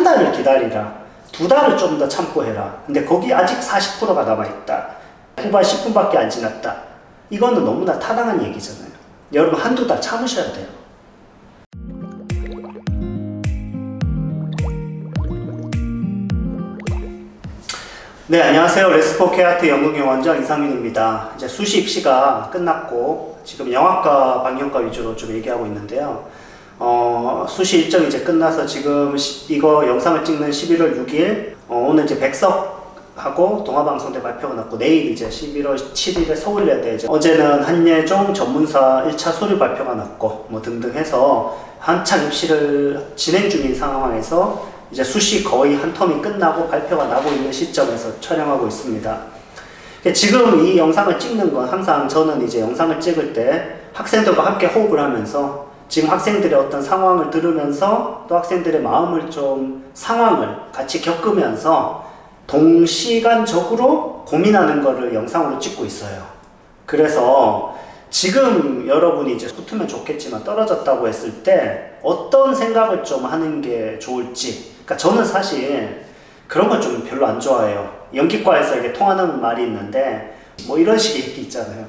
달을 기다리라. 2달을 좀 더 참고 해라. 근데 거기 아직 40%가 남아있다. 후반 10분밖에 안 지났다. 이거는 너무나 타당한 얘기잖아요. 여러분 한두 달 참으셔야 돼요. 네, 안녕하세요. 레스포케아트 연극영원장 이상민입니다. 이제 수시 입시가 끝났고 지금 영화과, 방영과 위주로 좀 얘기하고 있는데요. 수시 일정이 이제 끝나서 지금 이거 영상을 찍는 11월 6일 오늘 이제 백석하고 동아방송대 발표가 났고 내일 이제 11월 7일에 서울예대 이제 어제는 한예종 전문사 1차 서류 발표가 났고 뭐 등등 해서 한창 입시를 진행 중인 상황에서 이제 수시 거의 한 텀이 끝나고 발표가 나고 있는 시점에서 촬영하고 있습니다. 지금 이 영상을 찍는 건 항상 저는 이제 영상을 찍을 때 학생들과 함께 호흡을 하면서 지금 학생들의 어떤 상황을 들으면서 또 학생들의 마음을 좀 상황을 같이 겪으면서 동시간적으로 고민하는 거를 영상으로 찍고 있어요. 그래서 지금 여러분이 이제 붙으면 좋겠지만 떨어졌다고 했을 때 어떤 생각을 좀 하는 게 좋을지, 그러니까 저는 사실 그런 걸 좀 별로 안 좋아해요. 연기과에서 이게 통하는 말이 있는데 뭐 이런 식의 얘기 있잖아요.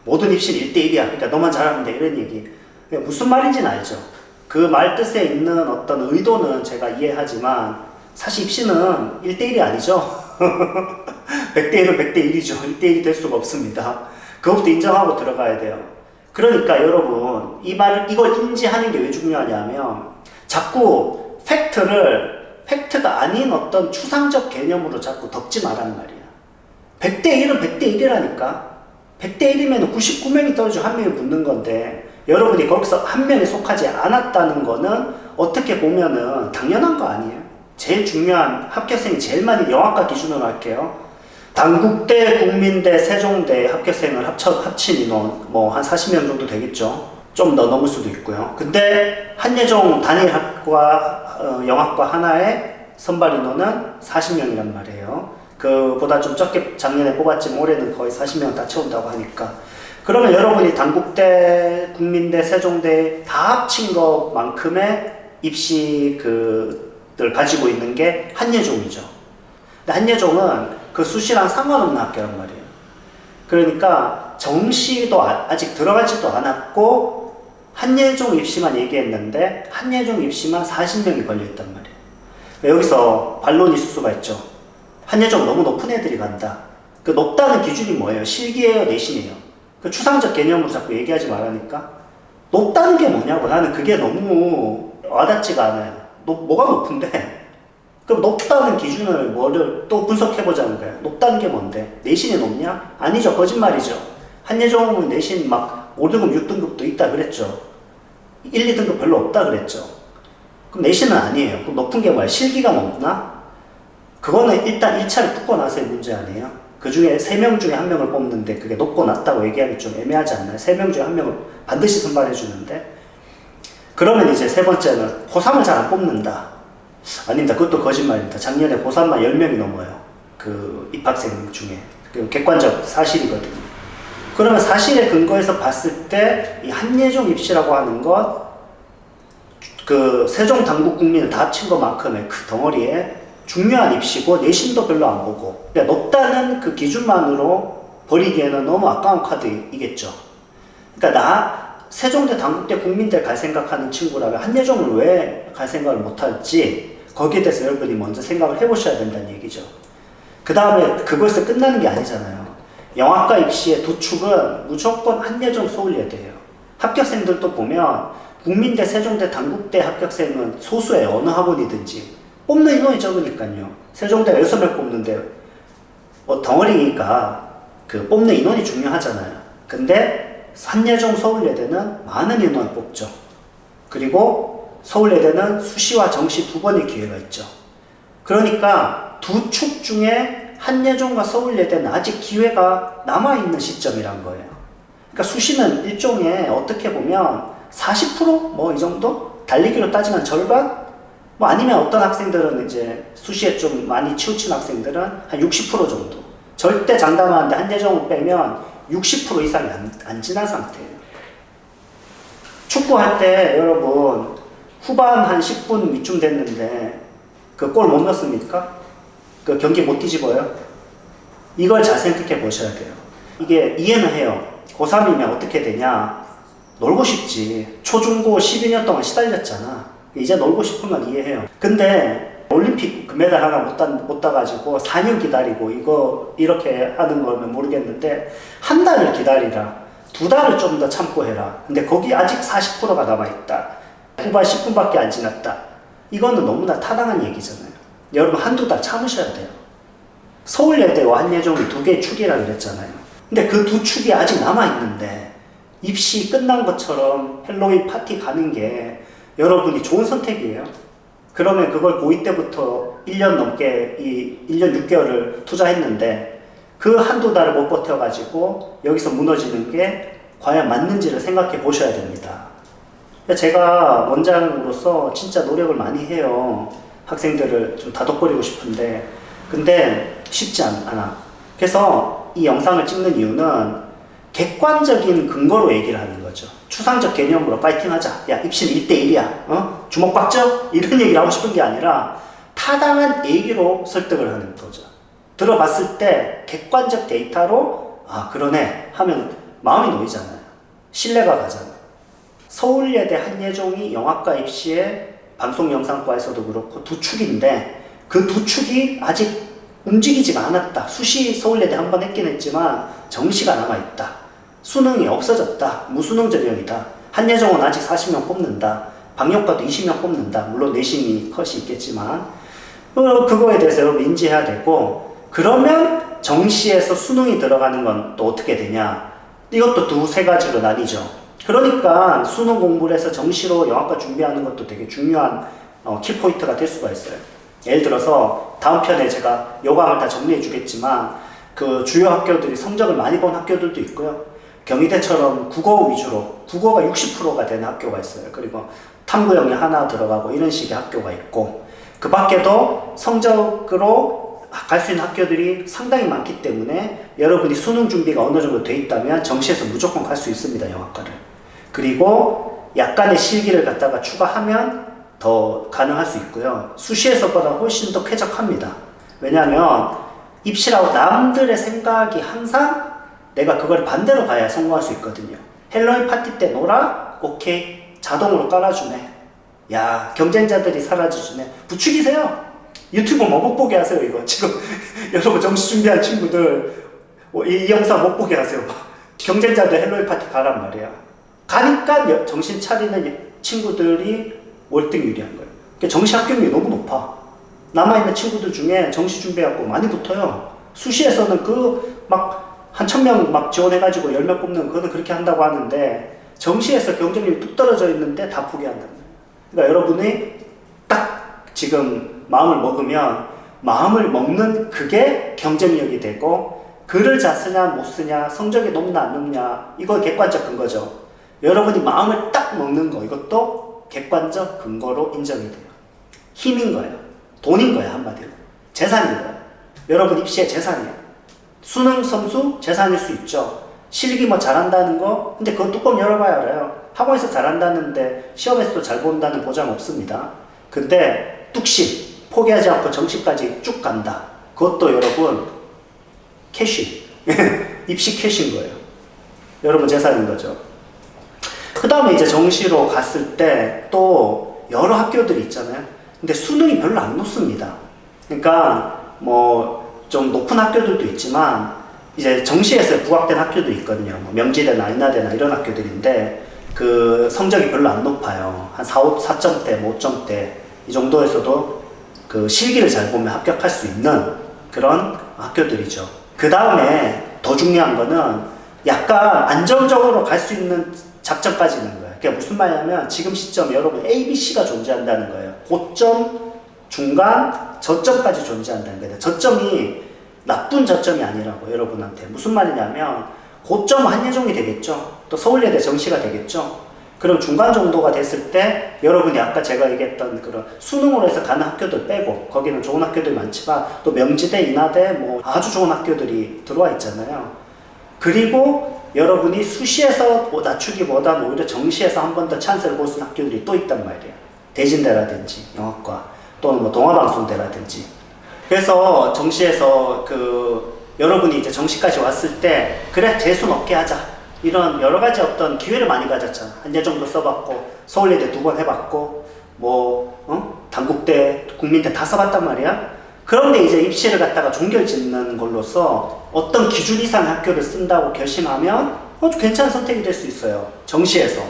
모든 입시는 1대1이야. 그러니까 너만 잘하면 돼. 이런 얘기. 무슨 말인지는 알죠. 그 말 뜻에 있는 어떤 의도는 제가 이해하지만 사실 입시는 1대1이 아니죠. 100대1은 100대1이죠. 1대1이 될 수가 없습니다. 그것부터 인정하고 들어가야 돼요. 그러니까 여러분 이걸 인지하는 게 왜 중요하냐면 자꾸 팩트가 아닌 어떤 추상적 개념으로 자꾸 덮지 말란 말이야. 100대1은 100대1이라니까. 100대1이면 99명이 떨어지고 1명이 붙는 건데 여러분이 거기서 한 명에 속하지 않았다는 거는 어떻게 보면은 당연한 거 아니에요? 제일 중요한 합격생이 제일 많이 영화과 기준으로 할게요. 단국대, 국민대, 세종대 합격생을 합친 인원 뭐 한 40명 정도 되겠죠. 좀 더 넘을 수도 있고요. 근데 한예종 단일학과 영화과 하나의 선발 인원은 40명이란 말이에요. 그보다 좀 적게 작년에 뽑았지만 올해는 거의 40명 다 채운다고 하니까. 그러면 여러분이 단국대, 국민대, 세종대 다 합친 것만큼의 입시를 가지고 있는 게 한예종이죠. 근데 한예종은 그 수시랑 상관없는 학교란 말이에요. 그러니까 정시도 아직 들어가지도 않았고 한예종 입시만 얘기했는데 한예종 입시만 40명이 걸려있단 말이에요. 여기서 반론이 있을 수가 있죠. 한예종 너무 높은 애들이 간다. 그 높다는 기준이 뭐예요? 실기예요? 내신이에요? 그 추상적 개념으로 자꾸 얘기하지 말라니까. 높다는 게 뭐냐고. 나는 그게 너무 와닿지가 않아요. 뭐가 높은데? 그럼 높다는 기준을 뭐를 또 분석해보자는 거예요. 높다는 게 뭔데? 내신이 높냐? 아니죠. 거짓말이죠. 한예종은 내신 막 5등급, 6등급도 있다 그랬죠. 1, 2등급 별로 없다 그랬죠. 그럼 내신은 아니에요. 그럼 높은 게 뭐야? 실기가 높나? 그거는 일단 1차를 붙고 나서의 문제 아니에요? 그 중에 3명 중에 1명을 뽑는데 그게 높고 낮다고 얘기하기 좀 애매하지 않나요? 3명 중에 1명을 반드시 선발해 주는데. 그러면 이제 세 번째는 고3을 잘 안 뽑는다. 아닙니다. 그것도 거짓말입니다. 작년에 고3만 10명이 넘어요. 그 입학생 중에. 그 객관적 사실이거든요. 그러면 사실에 근거해서 봤을 때 이 한예종 입시라고 하는 것, 그 세종 단국 국민을 다 합친 것만큼의 그 덩어리에 중요한 입시고 내신도 별로 안 보고, 그러니까 높다는 그 기준만으로 버리기에는 너무 아까운 카드이겠죠. 그러니까 나 세종대, 단국대, 국민대 갈 생각하는 친구라면 한예종을 왜 갈 생각을 못할지 거기에 대해서 여러분이 먼저 생각을 해보셔야 된다는 얘기죠. 그 다음에 그것에서 끝나는 게 아니잖아요. 영화과 입시의 두 축은 무조건 한예종, 서울예대예요. 합격생들도 보면 국민대, 세종대, 단국대 합격생은 소수예요. 어느 학원이든지. 뽑는 인원이 적으니까요. 세종대가 6명 뽑는데 뭐 덩어리니까 그 뽑는 인원이 중요하잖아요. 근데 한예종, 서울예대는 많은 인원을 뽑죠. 그리고 서울예대는 수시와 정시 2번의 기회가 있죠. 그러니까 두 축 중에 한예종과 서울예대는 아직 기회가 남아있는 시점이란 거예요. 그러니까 수시는 일종의 어떻게 보면 40% 뭐 이 정도? 달리기로 따지면 절반? 뭐 아니면 어떤 학생들은 이제 수시에 좀 많이 치우친 학생들은 한 60% 정도. 절대 장담하는데 한예종을 빼면 60% 이상이 안 지난 상태예요. 축구할 때 여러분 후반 한 10분 이쯤 됐는데 그 골 못 넣습니까? 그 경기 못 뒤집어요? 이걸 잘 생각해 보셔야 돼요. 이게 이해는 해요. 고3이면 어떻게 되냐? 놀고 싶지. 초중고 12년 동안 시달렸잖아. 이제 놀고 싶은 건 이해해요. 근데 올림픽 금메달 하나 못 따가지고 4년 기다리고 이거 이렇게 하는 거면 모르겠는데 한 달을 기다리라. 2달을 좀 더 참고 해라. 근데 거기 아직 40%가 남아있다. 후반 10분밖에 안 지났다. 이거는 너무나 타당한 얘기잖아요. 여러분 한두 달 참으셔야 돼요. 서울예대와 한예종이 2개의 축이라고 그랬잖아요. 근데 그 2축이 아직 남아있는데 입시 끝난 것처럼 헬로윈 파티 가는 게 여러분이 좋은 선택이에요. 그러면 그걸 고2 때부터 1년 넘게 1년 6개월을 투자했는데 그 한두 달을 못 버텨가지고 여기서 무너지는 게 과연 맞는지를 생각해 보셔야 됩니다. 제가 원장으로서 진짜 노력을 많이 해요. 학생들을 좀 다독거리고 싶은데 근데 쉽지 않아. 그래서 이 영상을 찍는 이유는 객관적인 근거로 얘기를 하는 거죠. 추상적 개념으로 파이팅 하자. 야, 입시는 1대1이야. 주먹 꽉 쥐어? 이런 얘기를 하고 싶은 게 아니라 타당한 얘기로 설득을 하는 거죠. 들어봤을 때 객관적 데이터로 아, 그러네 하면 마음이 놓이잖아요. 신뢰가 가잖아요. 서울예대 한예종이 영화과 입시에 방송영상과에서도 그렇고 2축인데 그 2축이 아직 움직이지가 않았다. 수시 서울예대 한 번 했긴 했지만 정시가 남아있다. 수능이 없어졌다. 무수능 전형이다. 한예종은 아직 40명 뽑는다. 방역과도 20명 뽑는다. 물론 내신이 컷이 있겠지만 그거에 대해서 여러분 인지해야 되고 그러면 정시에서 수능이 들어가는 건 또 어떻게 되냐. 이것도 2-3가지로 나뉘죠. 그러니까 수능 공부를 해서 정시로 영화과 준비하는 것도 되게 중요한 키포인트가 될 수가 있어요. 예를 들어서 다음 편에 제가 요강을 다 정리해 주겠지만 그 주요 학교들이 성적을 많이 본 학교들도 있고요. 경희대처럼 국어 위주로 국어가 60%가 되는 학교가 있어요. 그리고 탐구형이 하나 들어가고 이런 식의 학교가 있고 그 밖에도 성적으로 갈 수 있는 학교들이 상당히 많기 때문에 여러분이 수능 준비가 어느 정도 돼 있다면 정시에서 무조건 갈 수 있습니다. 영화과를. 그리고 약간의 실기를 갖다가 추가하면 더 가능할 수 있고요. 수시에서보다 훨씬 더 쾌적합니다. 왜냐하면 입시라고 남들의 생각이 항상 내가 그걸 반대로 가야 성공할 수 있거든요. 헬로윈 파티 때 놀아? 오케이. 자동으로 깔아주네. 야, 경쟁자들이 사라져주네. 부추기세요. 유튜브 뭐 못 보게 하세요, 이거. 지금 여러분 정시 준비한 친구들 이 영상 못 보게 하세요. 경쟁자들 헬로윈 파티 가란 말이야. 가니까 정신 차리는 친구들이 월등 유리한 거예요. 그러니까 정시 합격률이 너무 높아. 남아있는 친구들 중에 정시 준비해갖고 많이 붙어요. 수시에서는 한 1000명 막 지원해가지고 10명 뽑는 그거는 그렇게 한다고 하는데 정시에서 경쟁률이 뚝 떨어져 있는데 다 포기한다. 그러니까 여러분이 딱 지금 마음을 먹으면 마음을 먹는 그게 경쟁력이 되고 글을 잘 쓰냐 못 쓰냐 성적이 높나 안 높냐 이거 객관적 근거죠. 여러분이 마음을 딱 먹는 거 이것도 객관적 근거로 인정이 돼요. 힘인 거예요. 돈인 거예요. 한마디로. 재산인 거예요. 여러분 입시의 재산이에요. 수능 점수 재산일 수 있죠. 실기 뭐 잘한다는 거 근데 그건 뚜껑 열어봐야 알아요. 학원에서 잘한다는데 시험에서도 잘 본다는 보장 없습니다. 근데 뚝심 포기하지 않고 정시까지 쭉 간다. 그것도 여러분 캐시 입시 캐시인 거예요. 여러분 재산인 거죠. 그 다음에 이제 정시로 갔을 때 또 여러 학교들이 있잖아요. 근데 수능이 별로 안 높습니다. 그러니까 뭐 좀 높은 학교들도 있지만 이제 정시에서 부각된 학교도 있거든요. 뭐 명지대나 인하대나 이런 학교들인데 그 성적이 별로 안 높아요. 한 4점대, 뭐 5점대 이 정도에서도 그 실기를 잘 보면 합격할 수 있는 그런 학교들이죠. 그 다음에 더 중요한 거는 약간 안정적으로 갈 수 있는 작전까지 있는 거예요. 그게 무슨 말이냐면 지금 시점 여러분 A, B, C가 존재한다는 거예요. 고점, 중간, 저점까지 존재한다는 거예요. 저점이 나쁜 저점이 아니라고 여러분한테. 무슨 말이냐면 고점은 한예종이 되겠죠. 또 서울예대 정시가 되겠죠. 그럼 중간 정도가 됐을 때 여러분이 아까 제가 얘기했던 그런 수능으로 해서 가는 학교들 빼고 거기는 좋은 학교들이 많지만 또 명지대, 인하대 뭐 아주 좋은 학교들이 들어와 있잖아요. 그리고 여러분이 수시에서 낮추기보다는 오히려 정시에서 한 번 더 찬스를 볼 수 있는 학교들이 또 있단 말이에요. 대진대라든지 영화과. 또는 뭐 동아방송대라든지. 그래서 정시에서 여러분이 이제 정시까지 왔을 때 그래 재수 높게 하자 이런 여러 가지 어떤 기회를 많이 가졌잖아. 한예종도 써봤고 서울예대 2번 해봤고 단국대, 국민대 다 써봤단 말이야. 그런데 이제 입시를 갖다가 종결 짓는 걸로써 어떤 기준 이상의 학교를 쓴다고 결심하면 괜찮은 선택이 될 수 있어요. 정시에서.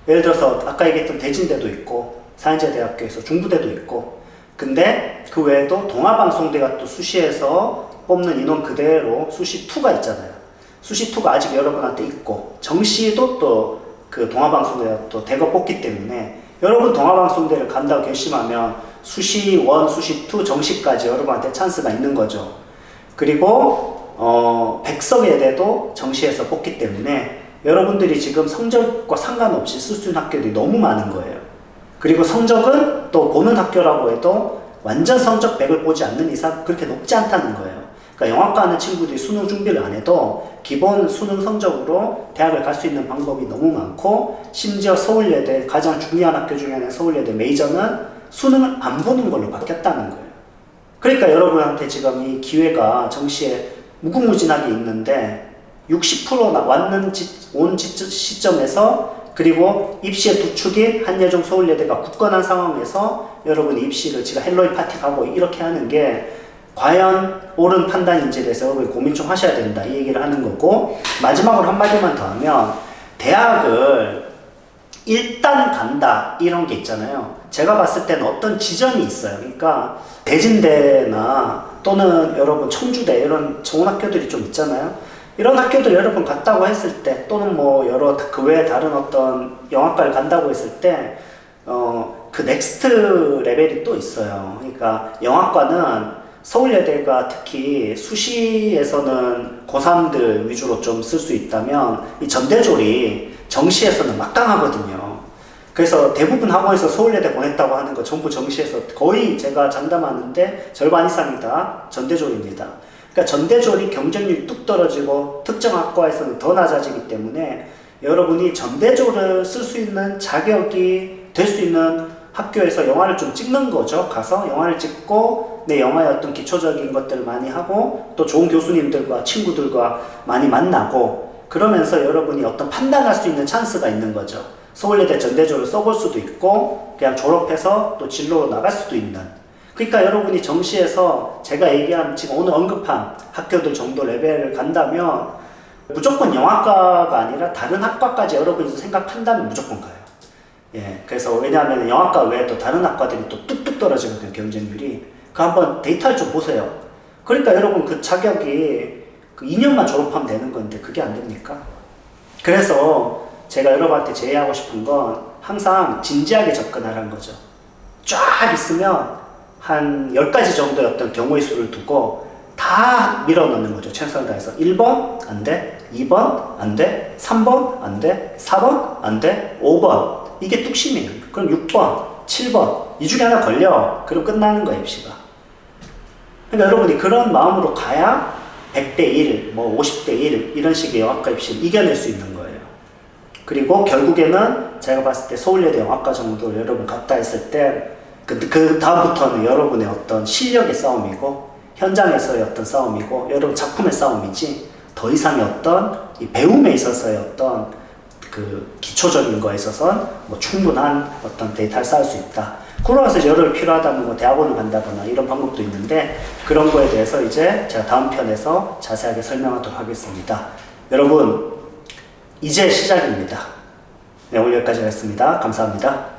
예를 들어서 아까 얘기했던 대진대도 있고 사인제대학교에서 중부대도 있고. 근데 그 외에도 동아방송대가 또 수시에서 뽑는 인원 그대로 수시2가 있잖아요. 수시2가 아직 여러분한테 있고 정시도 또 그 동아방송대가 또 대거 뽑기 때문에 여러분 동아방송대를 간다고 결심하면 수시1, 수시2, 정시까지 여러분한테 찬스가 있는 거죠. 그리고 백석예대도 정시에서 뽑기 때문에 여러분들이 지금 성적과 상관없이 쓸 수 있는 학교들이 너무 많은 거예요. 그리고 성적은 또 보는 학교라고 해도 완전 성적 100을 보지 않는 이상 그렇게 높지 않다는 거예요. 그러니까 영화과 하는 친구들이 수능 준비를 안 해도 기본 수능 성적으로 대학을 갈 수 있는 방법이 너무 많고, 심지어 서울예대, 가장 중요한 학교 중에 하나인 서울예대 메이저는 수능을 안 보는 걸로 바뀌었다는 거예요. 그러니까 여러분한테 지금 이 기회가 정시에 무궁무진하게 있는데 60% 온 시점에서, 그리고 입시의 두 축인 한예종 서울예대가 굳건한 상황에서 여러분이 입시를 지금 헬로윈 파티 가고 이렇게 하는 게 과연 옳은 판단인지에 대해서 여러분이 고민 좀 하셔야 된다, 이 얘기를 하는 거고, 마지막으로 한마디만 더 하면 대학을 일단 간다 이런 게 있잖아요. 제가 봤을 때는 어떤 지점이 있어요. 그러니까 대진대나 또는 여러분 청주대 이런 좋은 학교들이 좀 있잖아요. 이런 학교들 여러분 갔다고 했을 때, 또는 뭐 여러 그 외에 다른 어떤 영화과를 간다고 했을 때 그 넥스트 레벨이 또 있어요. 그러니까 영화과는 서울예대가 특히 수시에서는 고3들 위주로 좀 쓸 수 있다면 이 전대졸이 정시에서는 막강하거든요. 그래서 대부분 학원에서 서울예대 보냈다고 하는 거 전부 정시에서 거의 제가 장담하는데 절반 이상이 다 전대졸입니다. 그러니까 전대졸이 경쟁률이 뚝 떨어지고 특정 학과에서는 더 낮아지기 때문에 여러분이 전대졸을 쓸 수 있는 자격이 될 수 있는 학교에서 영화를 좀 찍는 거죠. 가서 영화를 찍고 내 영화의 어떤 기초적인 것들을 많이 하고, 또 좋은 교수님들과 친구들과 많이 만나고, 그러면서 여러분이 어떤 판단할 수 있는 찬스가 있는 거죠. 서울예대 전대졸을 써볼 수도 있고 그냥 졸업해서 또 진로로 나갈 수도 있는. 그러니까 여러분이 정시에서 제가 얘기한 지금 오늘 언급한 학교들 정도 레벨을 간다면 무조건 영화과가 아니라 다른 학과까지 여러분이 생각한다면 무조건 가요. 예, 그래서 왜냐하면 영화과 외에도 다른 학과들이 또 뚝뚝 떨어지거든요, 경쟁률이. 그 한번 데이터를 좀 보세요. 그러니까 여러분 그 자격이 그 2년만 졸업하면 되는 건데 그게 안 됩니까? 그래서 제가 여러분한테 제의하고 싶은 건 항상 진지하게 접근하라는 거죠. 쫙 있으면 한 10가지 정도의 어떤 경우의 수를 두고 다 밀어넣는 거죠. 최선을 다해서 1번 안 돼, 2번 안 돼, 3번 안 돼, 4번 안 돼, 5번 이게 뚝심이에요. 그럼 6번, 7번 이 중에 하나 걸려. 그럼 끝나는 거야, 입시가. 그러니까 여러분이 그런 마음으로 가야 100대 1, 뭐 50대 1 이런 식의 영화과 입시를 이겨낼 수 있는 거예요. 그리고 결국에는 제가 봤을 때 서울예대 영화과 정도를 여러분 갔다 했을 때 그 다음부터는 여러분의 어떤 실력의 싸움이고 현장에서의 어떤 싸움이고 여러분 작품의 싸움이지, 더 이상의 어떤 이 배움에 있어서의 어떤 그 기초적인 거에 있어서는 뭐 충분한 어떤 데이터를 쌓을 수 있다. 그러면서 여러분 필요하다면 뭐 대학원을 간다거나 이런 방법도 있는데, 그런 거에 대해서 이제 제가 다음 편에서 자세하게 설명하도록 하겠습니다. 여러분 이제 시작입니다. 네, 오늘 여기까지 하겠습니다. 감사합니다.